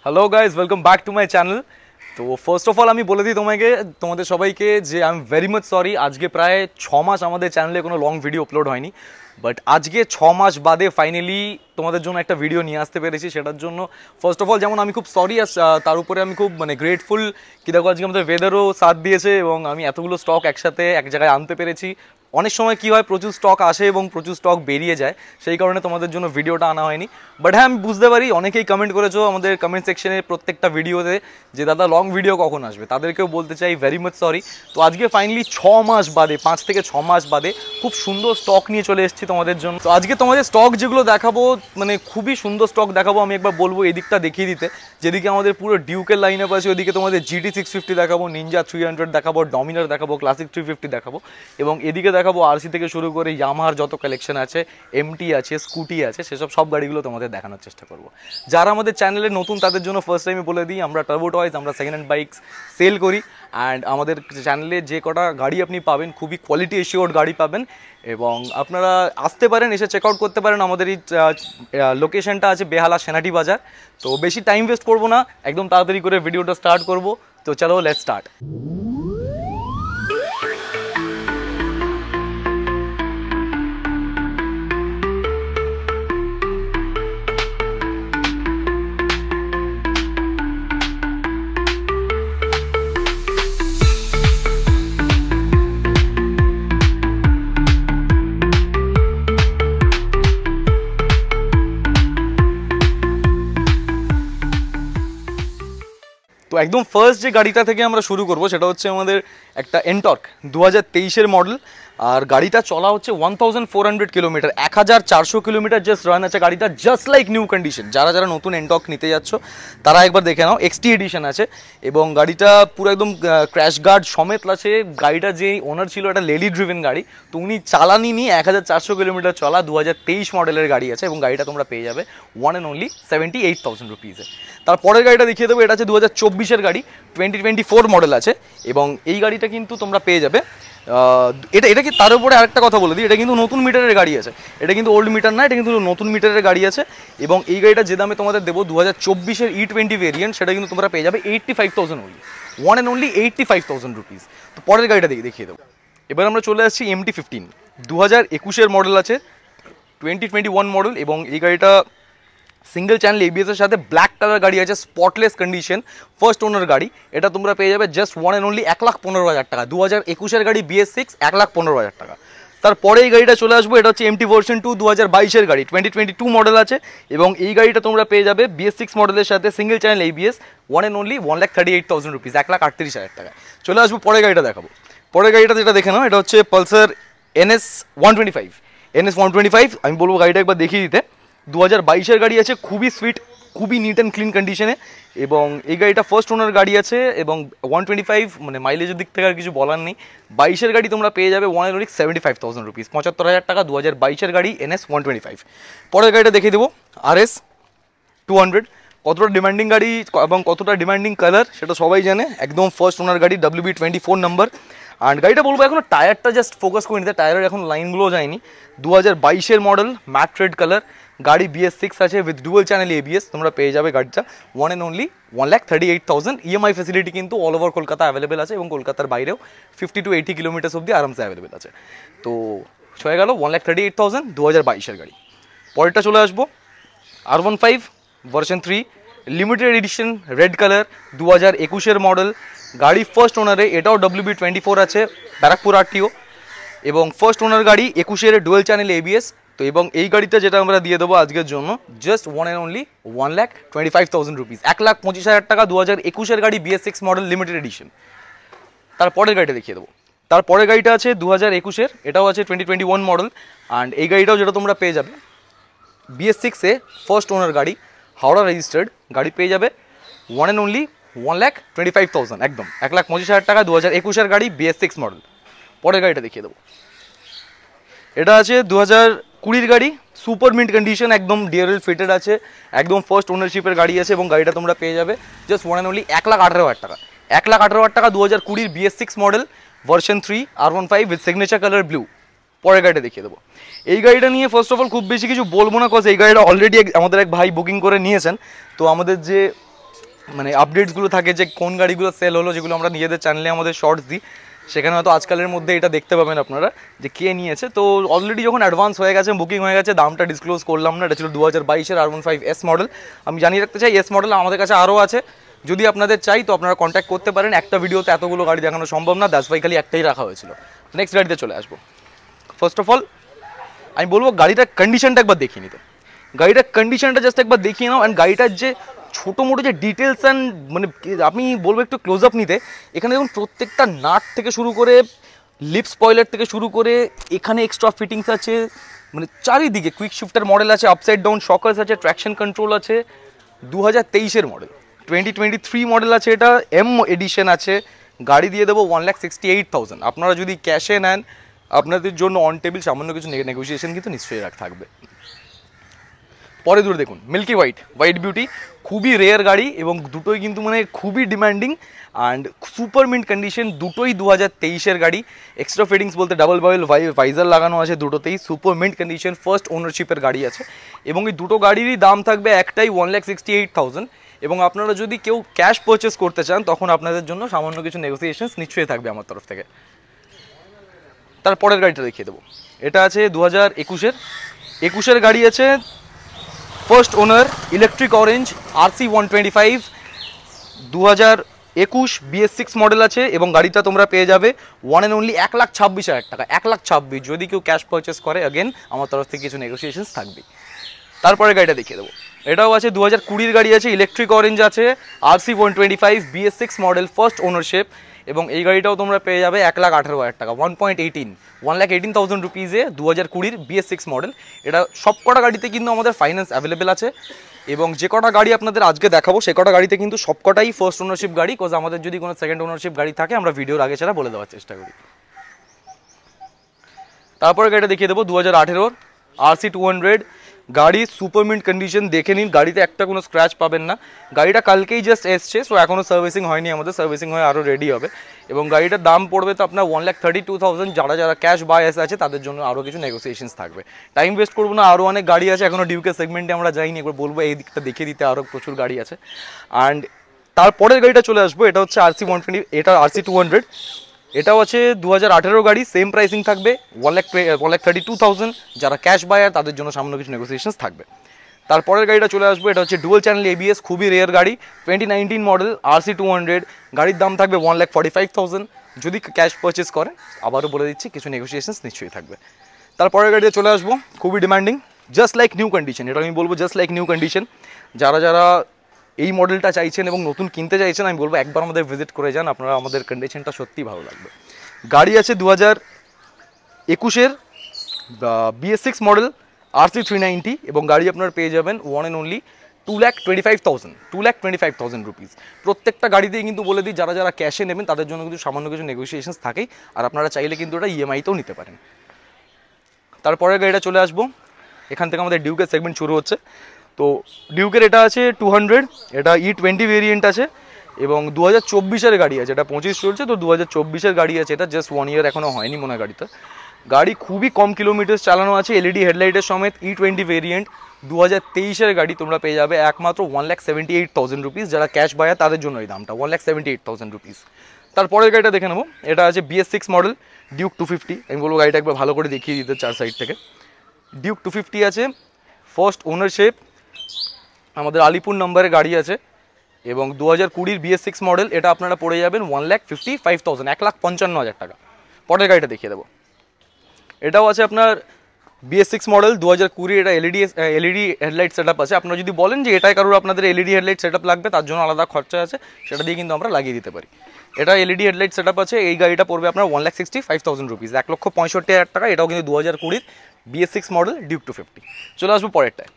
Hello guys, welcome back to my channel. তো first of all আমি বলে দিই তোমাদের সবাইকে যে I am very much sorry, আজকে প্রায় 6 মাস আমাদের চ্যানেলে কোনো লং ভিডিও আপলোড হয়নি। বাট আজকে 6 মাস বাদে ফাইনালি তোমাদের জন্য একটা ভিডিও নিয়ে আসতে পেরেছি। সেটার জন্য ফার্স্ট অফ অল যেমন আমি খুব সরি, তার উপরে আমি খুব গ্রেটফুল কি দেখো আজকে আমাদের ওয়েদারও সাথ দিয়েছে এবং আমি এতগুলো স্টক একসাথে এক জায়গায় আনতে পেরেছি। অনেক সময় কী হয়, প্রচুর স্টক আসে এবং প্রচুর স্টক বেরিয়ে যায়, সেই কারণে তোমাদের জন্য ভিডিওটা আনা হয়নি। বাট হ্যাঁ, আমি বুঝতে পারি অনেকেই কমেন্ট করেছো আমাদের কমেন্ট সেকশনে প্রত্যেকটা ভিডিওতে যে দাদা লং ভিডিও কখন আসবে। তাদেরকেও বলতে চাই ভেরি মাচ সরি। তো আজকে ফাইনালি 6 মাস বাদে, 5 থেকে 6 মাস বাদে খুব সুন্দর স্টক নিয়ে চলে এসেছি তোমাদের জন্য। তো আজকে তোমাদের স্টক যেগুলো দেখাবো খুবই সুন্দর স্টক দেখাবো। আমি একবার বলবো এদিকটা দেখিয়ে দিতে, যেদিকে আমাদের পুরো ডিউকের লাইন আপ আছে ওদিকে তোমাদের GT 650 দেখাবো, নিনজা 300 দেখাবো, ডমিনার দেখাবো, ক্লাসিক 350 দেখাবো এবং এদিকে দেখাবো RC থেকে শুরু করে ইয়ামাহার যত কালেকশন আছে, MT আছে, স্কুটি আছে, সেসব সব গাড়িগুলো তোমাদের দেখানোর চেষ্টা করবো। যারা আমাদের চ্যানেলে নতুন তাদের জন্য ফার্স্ট টাইমে বলে দিই, আমরা টার্বো টয়েস, আমরা সেকেন্ড হ্যান্ড বাইকস সেল করি। অ্যান্ড আমাদের চ্যানেলে যে কটা গাড়ি আপনি পাবেন খুবই কোয়ালিটি এশিওর্ড গাড়ি পাবেন এবং আপনারা আসতে পারেন, এসে চেক আউট করতে পারেন। আমাদের এই লোকেশনটা আছে বেহালা সেনাটি বাজার। তো বেশি টাইম ওয়েস্ট করবো না, একদম তাড়াতাড়ি করে ভিডিওটা স্টার্ট করবো। তো চলো, লেটস স্টার্ট। তো একদম ফার্স্ট যে গাড়িটা থেকে আমরা শুরু করবো সেটা হচ্ছে আমাদের একটা এনটর্ক 2023-এর মডেল। আর গাড়িটা চলা হচ্ছে 1400 কিলোমিটার, 1400 কিলোমিটার জাস্ট রান আছে গাড়িটা, জাস্ট লাইক নিউ কন্ডিশন। যারা যারা নতুন এনটর্ক নিতে যাচ্ছ তারা একবার দেখে নাও। XT এডিশন আছে এবং গাড়িটা পুরো একদম ক্র্যাশ গার্ড সমেত আছে। গাড়িটা যে ওনার ছিল একটা লেডি ড্রিভেন গাড়ি, তো উনি চালানি নিয়ে 1400 কিলোমিটার চলা 2023 মডেলের গাড়ি আছে এবং গাড়িটা তোমরা পেয়ে যাবে ওয়ান অ্যান্ড অনলি 78,000 রুপিজে। তারপরের গাড়িটা দেখিয়ে দেবো, এটা আছে 2024-এর গাড়ি, 2024 মডেল আছে এবং এই গাড়িটা কিন্তু তোমরা পেয়ে যাবে। এটা কি তার উপরে আরেকটা কথা বলে দিই, এটা কিন্তু নতুন মিটারের গাড়ি আছে, এটা কিন্তু ওল্ড মিটার না, এটা কিন্তু নতুন মিটারের গাড়ি আছে। এবং এই গাড়িটা যে দামে তোমাদের দেবো 2024-এর E20 ভেরিয়েন্ট, সেটা কিন্তু তোমরা পেয়ে যাবে 85,000 only, one and only 85,000 rupees. তো পরের গাড়িটা দেখিয়ে দেবো। এবার আমরা চলে আসছি MT-15, 2021-এর মডেল আছে, 2021 মডেল এবং এই গাড়িটা সিঙ্গেল চ্যানেল ABS-এর সাথে ব্ল্যাক কালার গাড়ি আছে, স্পটলেস কন্ডিশন, ফার্স্ট ওনার গাড়ি। এটা তোমরা পেয়ে যাবে জাস্ট ওয়ান অ্যান্ড অনলি 1,15,000 টাকা। 2021-এর গাড়ি BS6, 1,15,000 টাকা। তারপরে এই গাড়িটা চলে আসবো, এটা হচ্ছে MT ভার্সন 2, 2022-এর গাড়ি, 2022 মডেল আছে এবং এই গাড়িটা তোমরা পেয়ে যাবে BS6 মডেলের সাথে single channel ABS, one and only 1,38,000 rupees, 1,38,000 টাকা। চলে আসবো পরের গাড়িটা দেখাবো। পরের গাড়িটা যেটা দেখে নাও, এটা হচ্ছে পালসার NS 125। আমি বলবো গাড়িটা একবার দেখিয়ে দিতে। 2022-এর গাড়ি আছে, খুবই সুইট, খুবই নিট অ্যান্ড ক্লিন কন্ডিশনে এবং এই গাড়িটা ফার্স্ট ওনার গাড়ি আছে এবং 125 মাইলেজের দিক থেকে আর কিছু বলার নেই। 22-এর গাড়ি তোমরা পেয়ে যাবে ওয়ান অনলি 75,000 রুপিস, 75,000 টাকা, 2022-এর গাড়ি NS 125। পরের গাড়িটা দেখিয়ে দেবো RS 200। কতটা ডিমান্ডিং গাড়ি এবং কতটা ডিমান্ডিং কালার সেটা সবাই জানে, একদম ফার্স্ট ওনার গাড়ি, WB24 নাম্বার। আর গাড়িটা বলবো এখন টায়ারটা জাস্ট ফোকাস করে নিতে, টায়ারের এখন লাইনগুলো যায়নি। 2022-এর মডেল, ম্যাট রেড কালার গাড়ি, BS6 আছে উইথ ডুয়াল চ্যানেল ABS। তোমরা পেয়ে যাবে গাড়িটা one and only 1,38,000। EMI facility কিন্তু অল ওভার কলকাতা অ্যাভেলেবেল আছে এবং কলকাতার বাইরেও 50 to 80 কিলোমিটার অব্দি আরামসে অ্যাভেলেবেল আছে। তো হয়ে গেল 1,38,000 2022-এর গাড়ি। পরেরটা চলে আসবো R15 version 3, limited edition, red colour, 2021-এর মডেল গাড়ি, ফার্স্ট ওনারে, এটাও WB24 আছে, ব্যারাকপুর RTO এবং ফার্স্ট ওনার গাড়ি, 21-এর ডুয়াল চ্যানেল ABS। তো এবং এই গাড়িটা যেটা আমরা দিয়ে দেবো আজকের জন্য just one and only 1,25,000 rupees, 1,25,000 টাকা, 2021-এর গাড়ি, BS6 মডেল, লিমিটেড এডিশন। তারপরের গাড়িটা দেখিয়ে দেবো। তারপরের গাড়িটা আছে 2021-এর, এটাও আছে 2021 মডেল অ্যান্ড এই গাড়িটাও যেটা তোমরা পেয়ে যাবে BS6-এ ফার্স্ট ওনার গাড়ি, হাওড়া রেজিস্টার্ড গাড়ি, পেয়ে যাবে ওয়ান অ্যান্ড অনলি 1,25,000, একদম 1,25,000 টাকা, 2021-এর গাড়ি, BS6 মডেল। পরের গাড়িটা দেখিয়ে দেবো। এটা আছে 2020-এর গাড়ি, সুপার মিন্ট কন্ডিশন, একদম DRL ফিটেড আছে, একদম ফার্স্ট ওনারশিপের গাড়ি আছে এবং গাড়িটা তোমরা পেয়ে যাবে জাস্ট ওয়ান অ্যান্ড অনলি 1,18,000 টাকা, 1,18,000 টাকা, 2020 BS6 model, version 3, R15 with signature colour blue. পরের গাড়িটা দেখিয়ে দেবো। এই গাড়িটা নিয়ে ফার্স্ট অফ অল খুব বেশি কিছু বলবো না, কজ এই গাড়িটা অলরেডি আমাদের এক ভাই বুকিং করে নিয়েছেন। তো আমাদের যে মানে আপডেটসগুলো থাকে যে কোন গাড়িগুলো সেল হলো, যেগুলো আমরা নিজেদের চ্যানেলে আমাদের শর্টস দিই, সেখানে হয়তো আজকালের মধ্যে এটা দেখতে পাবেন আপনারা যে কে নিয়েছে। তো অলরেডি যখন অ্যাডভান্স হয়ে গেছে, বুকিং হয়ে গেছে, দামটা ডিসক্লোজ করলাম না। এটা ছিল 2022-এর R15S মডেল। আমি জানিয়ে রাখতে চাই এস মডেল আমাদের কাছে আরও আছে, যদি আপনাদের চাই তো আপনারা কন্ট্যাক্ট করতে পারেন। একটা ভিডিওতে এতগুলো গাড়ি দেখানো সম্ভব না, দ্যাটস ওয়াই খালি একটাই রাখা হয়েছিল। নেক্সট গাড়িতে চলে আসবো। ফার্স্ট অফ অল আমি বলবো গাড়িটার কন্ডিশনটা একবার দেখিয়ে নিতে। গাড়িটার কন্ডিশনটা জাস্ট একবার দেখিয়ে নাও। অ্যান্ড গাড়িটার যে ছোটো মোটো যে ডিটেলস অ্যান্ড মানে আমি বলবো একটু ক্লোজ আপ নিতে। এখানে দেখুন প্রত্যেকটা নাট থেকে শুরু করে লিপ স্পয়লার থেকে শুরু করে এখানে এক্সট্রা ফিটিংস আছে, মানে চারিদিকে কুইক শিফটার মডেল আছে, আপসাইড ডাউন শকার্স আছে, ট্র্যাকশন কন্ট্রোল আছে। 2023-এর মডেল, 2023 মডেল আছে, এটা এম এডিশন আছে। গাড়ি দিয়ে দেবো 1,68,000। আপনারা যদি ক্যাশে নেন আপনাদের জন্য অন টেবিল সামান্য কিছু নেগোসিয়েশন কিন্তু নিশ্চয়ই থাকবে। পরে দূরে দেখুন মিল্কি হোয়াইট বিউটি, খুবই রেয়ার গাড়ি এবং দুটোই কিন্তু মানে খুবই demanding and super mint condition. দুটোই 2023-এর গাড়ি। এক্সট্রা ফিটিংস বলতে ডাবল বারেল ভাইজার লাগানো আছে দুটোতেই, সুপার মিন্ট কন্ডিশন, ফার্স্ট ওনারশিপের গাড়ি আছে। এবং এই দুটো গাড়িরই দাম থাকবে একটাই 1,68,000। এবং আপনারা যদি কেউ ক্যাশ পারচেস করতে চান তখন আপনাদের জন্য সামান্য কিছু নেগোসিয়েশনস নিশ্চয়ই থাকবে আমার তরফ থেকে। তারপরের গাড়িটা দেখিয়ে দেবো। এটা আছে 2021-এর গাড়ি আছে, first owner, electric orange, RC125, 2021 BS6 model আছে। এবং গাড়িটা তোমরা পেয়ে যাবে ওয়ান অ্যান্ড অনলি 1,26,000 টাকা, 1,26,000। যদি কেউ ক্যাশ পারচেস করে অ্যাগেন আমার তরফ থেকে কিছু নেগোসিয়েশনস থাকবে। তারপরে গাড়িটা দেখিয়ে দেবো। এটাও আছে 2020-এর গাড়ি আছে, ইলেকট্রিক অরেঞ্জ আছে, RC125, BS6 model, first ownership. এবং এই গাড়িটাও তোমরা পেয়ে যাবে 1,18,000 টাকা, 1,18,000 রুপিজে 2020 BS6 মডেল। এটা সব কটা গাড়িতে কিন্তু আমাদের ফাইন্যান্স অ্যাভেলেবেল আছে। এবং যে কটা গাড়ি আপনাদের আজকে দেখাবো সে কটা গাড়িতে কিন্তু সব কটাই ফার্স্ট ওনারশিপ গাড়ি, বিকজ আমাদের যদি কোনো সেকেন্ড ওনারশিপ গাড়ি থাকে আমরা ভিডিওর আগে ছাড়া বলে দেওয়ার চেষ্টা করি। তারপরে গাড়িটা দেখিয়ে দেবো 2018 RC200 গাড়ি, সুপার মিন্ট কন্ডিশন। দেখে নিন, গাড়িতে একটা কোনো স্ক্র্যাচ পাবেন না। গাড়িটা কালকেই জাস্ট এসছে, সো এখনও সার্ভিসিং হয়নি, আমাদের সার্ভিসিং হয়ে আরও রেডি হবে। এবং গাড়িটার দাম পড়বে তো আপনার 1,32,000। যারা ক্যাশ বায়ার্স আছে তাদের জন্য আরও কিছু নেগোসিয়েশনস থাকবে। টাইম ওয়েস্ট করবো না, আরও অনেক গাড়ি আছে, এখনও ডিউকের সেগমেন্টে আমরা যাইনি, একবার বলবো এই দিকটা দেখিয়ে দিতে, আরও প্রচুর গাড়ি আছে। অ্যান্ড তারপরের গাড়িটা চলে আসবো, এটা হচ্ছে RC120, এটা RC200। এটাও আছে 2018 গাড়ি, সেম প্রাইসিং থাকবে 1,32,000। যারা ক্যাশ বায়ার তাদের জন্য সামান্য কিছু নেগোসিয়েশনস থাকবে। তারপরের গাড়িটা চলে আসবে, এটা হচ্ছে ডুয়াল চ্যানেল ABS, খুবই রেয়ার গাড়ি, 2019 মডেল, RC200। গাড়ির দাম থাকবে 1,45,000। যদি ক্যাশ পারচেস করেন আবারও বলে দিচ্ছি কিছু নেগোসিয়েশনস নিশ্চয়ই থাকবে। তারপরের গাড়িতে চলে আসবো, খুবই demanding, just like new condition. এটা আমি বলবো জাস্ট লাইক নিউ কন্ডিশন। যারা এই মডেলটা চাইছেন এবং নতুন কিনতে চাইছেন, আমি বলবো একবার আমাদের ভিজিট করে যান, আপনারা আমাদের কন্ডিশনটা সত্যিই ভালো লাগবে। গাড়ি আছে 2021-এর BS6 মডেল, RC390। এবং গাড়ি আপনারা পেয়ে যাবেন ওয়ান অ্যান্ড অনলি 2,25,000 রুপিস। প্রত্যেকটা গাড়িতেই কিন্তু বলে দিই যারা ক্যাশে নেবেন তাদের জন্য কিন্তু সামান্য কিছু নেগোসিয়েশনস থাকেই, আর আপনারা চাইলে কিন্তু এটা EMI-তেও নিতে পারেন। তারপরে গাড়িটা চলে আসবো, এখান থেকে আমাদের ডিউকের সেগমেন্ট শুরু হচ্ছে। তো ডিউকের এটা আছে 200, এটা E20 ভেরিয়েন্ট আছে। এবং 2024-এর গাড়ি আছে, এটা 25 চলছে, তো 2024-এর গাড়ি আছে। এটা জাস্ট 1 ইয়ার এখনও হয়নি মনে হয় গাড়িতে। গাড়ি খুবই কম কিলোমিটার চালানো আছে, LED হেডলাইটের সমেত, E20 ভেরিয়েন্ট, 2023-এর গাড়ি। তোমরা পেয়ে যাবে একমাত্র 1,78,000 রুপিস। যারা ক্যাশ বায়ার তাদের জন্য এই দামটা 1,78,000 রুপিস। তারপরের গাড়িটা দেখে নেবো, এটা আছে BS6 মডেল, ডিউক 250। আমি বলবো গাড়িটা একবার ভালো করে দেখিয়ে দিতে চার সাইড থেকে। ডিউক 250 আছে, ফার্স্ট ওনারশিপ, আমাদের আলিপুর নম্বরের গাড়ি আছে। এবং 2020 BS6 মডেল, এটা আপনারা পড়ে যাবেন 1,55,000, 1,55,000 টাকা। পরের গাড়িটা দেখিয়ে দেবো, এটাও আছে আপনার BS6 মডেল, 2020। এটা LED হেডলাইট সেট আপ আছে। আপনারা যদি বলেন যে এটাই কারোর আপনাদের LED হেডলাইট সেট আপ লাগবে, তার জন্য আলাদা খরচা আছে, সেটা দিয়ে কিন্তু আমরা লাগিয়ে দিতে পারি। এটা LED হেডলাইট সেট আপ আছে। এই গাড়িটা পড়বে আপনার 1,65,000 রুপিস, 1,65,000 টাকা। এটাও কিন্তু 2020 BS6 মডেল, ডিউক 250। চলে আসবো পরেরটায়।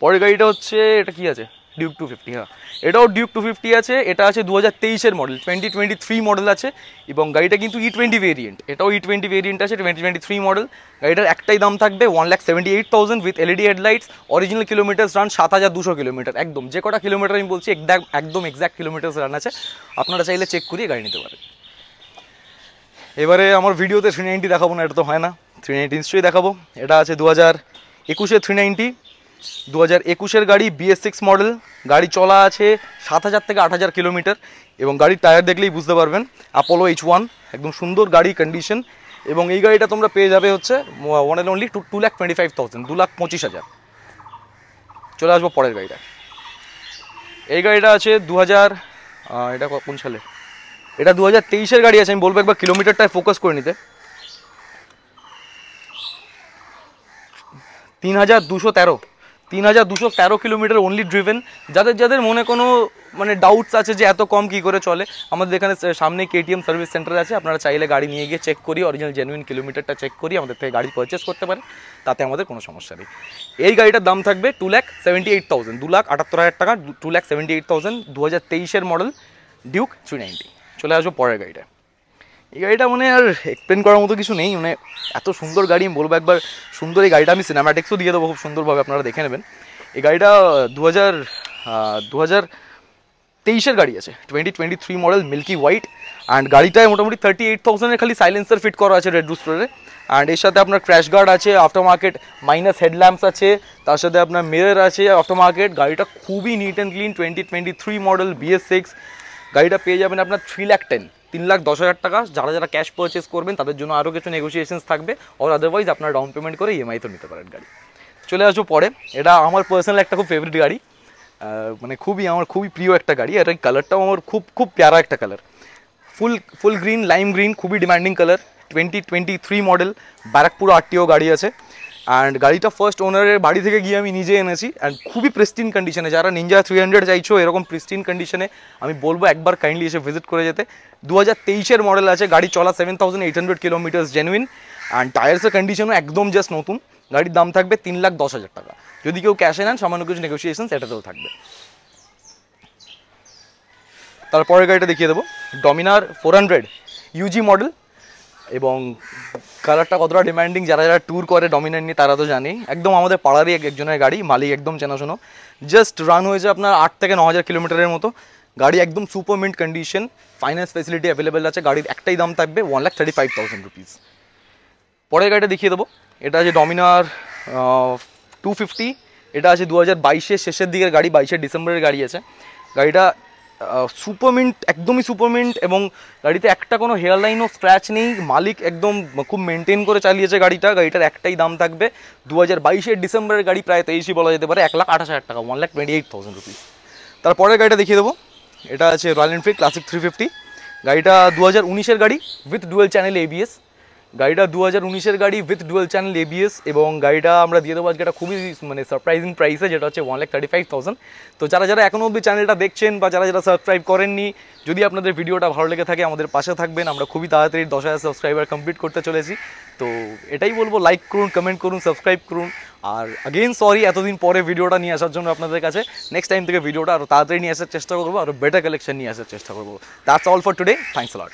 পরের গাড়িটা হচ্ছে, এটা কি আছে, ডিউক 250। হ্যাঁ, এটাও ডিউক 250 আছে। এটা আছে 2023-এর মডেল, 2023 মডেল আছে। এবং গাড়িটা কিন্তু E20 ভেরিয়েন্ট, এটাও E20 ভেরিয়েন্ট আছে, 2023 মডেল। গাড়িটার একটাই দাম থাকবে 1,78,000 with LED headlights. Original kilometres run 7,200 kilometre. একদম যে কটা কিলোমিটার আমি বলছি একদম এক্স্যাক্ট কিলোমিটার্স রান আছে। আপনারা চাইলে চেক করিয়ে গাড়ি নিতে পারেন। এবারে আমার ভিডিওতে 390 দেখাবো না, এটা তো হয় না, 390 নিশ্চয়ই দেখাবো। এটা আছে 2021-এর 390, 2021-এর গাড়ি, BS6 মডেল, গাড়ি চলা আছে 7,000 থেকে 8,000 কিলোমিটার, এবং গাড়ির টায়ার দেখলেই বুঝতে পারবেন অ্যাপোলো H1, একদম সুন্দর গাড়ি কন্ডিশন। এবং এই গাড়িটা তোমরা পেয়ে যাবে হচ্ছে ওয়ান অ্যান্ড অনলি 2,25,000, 2,25,000। চলে আসবো পরের গাড়িটা। এই গাড়িটা আছে 2000, এটা কোন সালে, এটা 2023-এর গাড়ি আছে। আমি বলবো একবার কিলোমিটারটায় ফোকাস করে নিতে। 3,213 কিলোমিটার অনলি ড্রিভেন। যাদের মনে কোনো মানে ডাউটস আছে যে এত কম কী করে চলে, আমাদের এখানে সামনে KTM সার্ভিস সেন্টার আছে, আপনারা চাইলে গাড়ি নিয়ে গিয়ে চেক করি, অরিজিনাল জেনুইন কিলোমিটারটা চেক করি, আমাদের থেকে গাড়ি পারচেস করতে পারে, তাতে আমাদের কোনো সমস্যা নেই। এই গাড়িটার দাম থাকবে 2,78,000, 2,78,000 টাকা, 2,78,000, 2023-এর মডেল, ডিউক 390। চলে আসবো পরের গাড়িটা। এই গাড়িটা মানে আর এক্সপ্লেন করার মতো কিছু নেই, মানে এত সুন্দর গাড়ি। আমি বলবো একবার সুন্দর এই গাড়িটা, আমি সিনেম্যাটিক্সও দিয়ে দেবো খুব সুন্দরভাবে, আপনারা দেখে নেবেন। এই গাড়িটা 2023-এর গাড়ি আছে, 2023 মডেল, মিল্কি হোয়াইট। অ্যান্ড গাড়িটায় মোটামুটি 38,000-এর খালি সাইলেন্সার ফিট করা আছে রেড রুস্টারে। অ্যান্ড এর সাথে আপনার ক্র্যাশ গার্ড আছে, আফটার মার্কেট মাইনাস হেডল্যাম্পস আছে, তার সাথে আপনার মিরর আছে আফটার মার্কেট। গাড়িটা খুবই neat and clean, 2023 model, BS6। গাড়িটা পেয়ে যাবেন আপনার 3,10,000, 3,10,000 টাকা। যারা ক্যাশ পারচেস করবেন তাদের জন্য আরও কিছু নেগোসিয়েশনস থাকবে, আর আদারওয়াইজ আপনারা ডাউন পেমেন্ট করে EMI তো নিতে পারেন গাড়ি। চলে আসবো পরে। এটা আমার পার্সোনাল একটা খুব ফেভারিট গাড়ি, মানে আমার খুবই প্রিয় একটা গাড়ি। আর এই কালারটাও আমার খুব প্যারা একটা কালার, ফুল গ্রিন, লাইম গ্রিন, খুবই demanding colour. 2023 model, Barrackpore RTO গাড়ি আছে। অ্যান্ড গাড়িটা ফার্স্ট ওনারের বাড়ি থেকে গিয়ে আমি নিজে এনেছি, অ্যান্ড খুবই প্রিস্টিন কন্ডিশনে। যারা নিনজা 300 চাইছো এরকম প্রিস্টিন কন্ডিশনে, আমি বলবো একবার কাইন্ডলি এসে ভিজিট করে যেতে। 2023-এর মডেল আছে, গাড়ি চলা 7,800 কিলোমিটার জেনুইন, অ্যান্ড টায়ার্সের কন্ডিশনও একদম জাস্ট নতুন। গাড়ির দাম থাকবে 3,10,000 টাকা। যদি কেউ ক্যাশে নেন সামান্য কিছু নেগোসিয়েশন এটাতেও থাকবে। তারপরে গাড়িটা দেখিয়ে দেবো, ডমিনার 400 UG মডেল। এবং কালারটা কতটা ডিমান্ডিং, যারা ট্যুর করে ডমিনার নিয়ে তারা তো জানেই, একদম আমাদের পাড়ারই একজনের গাড়ি, মালিক একদম চেনাশোনো। জাস্ট রান হয়েছে আপনার 8 থেকে 9,000 কিলোমিটারের মতো। গাড়ি একদম super mint condition, finance facility available আছে। গাড়ির একটাই দাম থাকবে 1,35,000 রুপিস। পরের গাড়িটা দেখিয়ে দেবো, এটা আছে ডমিনার 250। এটা আছে 2022-এর শেষের দিকের গাড়ি, 22শে ডিসেম্বরের গাড়ি আছে। গাড়িটা সুপারমিন্ট, একদমই সুপারমিন্ট, এবং গাড়িতে একটা কোনো হেয়ারলাইনও স্ক্র্যাচ নেই। মালিক একদম খুব মেনটেন করে চালিয়েছে গাড়িটা। গাড়িটার একটাই দাম থাকবে 2022-এর ডিসেম্বরের গাড়ি, প্রায় 23ই বলা যেতে পারে, 1,28,000 টাকা, 1,28,000 রুপিস। তারপরের গাড়িটা দেখিয়ে দেবো, এটা আছে রয়্যাল এনফিল্ড ক্লাসিক 350। গাড়িটা 2019-এর গাড়ি উইথ ডুয়েল চ্যানেল ABS। গাড়িটা 2019-এর গাড়ি উইথ ডুয়েল চ্যানেল ABS, এবং গাড়িটা আমরা দিয়ে দেবো আজকে একটা খুবই মানে সারপ্রাইজিং প্রাইসে, যেটা হচ্ছে 1,35,000। তো যারা এখনও অবধি চ্যানেলটা দেখছেন বা যারা সাবস্ক্রাইব করেননি, যদি আপনাদের ভিডিওটা ভালো লেগে থাকে আমাদের পাশে থাকবেন। আমরা খুবই তাড়াতাড়ি 10,000 সাবস্ক্রাইবার কমপ্লিট করতে চলেছি। তো এটাই বলবো, লাইক করুন, কমেন্ট করুন, সাবস্ক্রাইব করুন। আর আগেইন সরি এতদিন পরে ভিডিওটা নিয়ে আসার জন্য আপনাদের কাছে। নেক্সট টাইম থেকে ভিডিওটা আরও তাড়াতাড়ি নিয়ে আসার চেষ্টা করবো, আরও বেটার কালেকশন নিয়ে আসার চেষ্টা করবো। That's all for today, thanks a lot.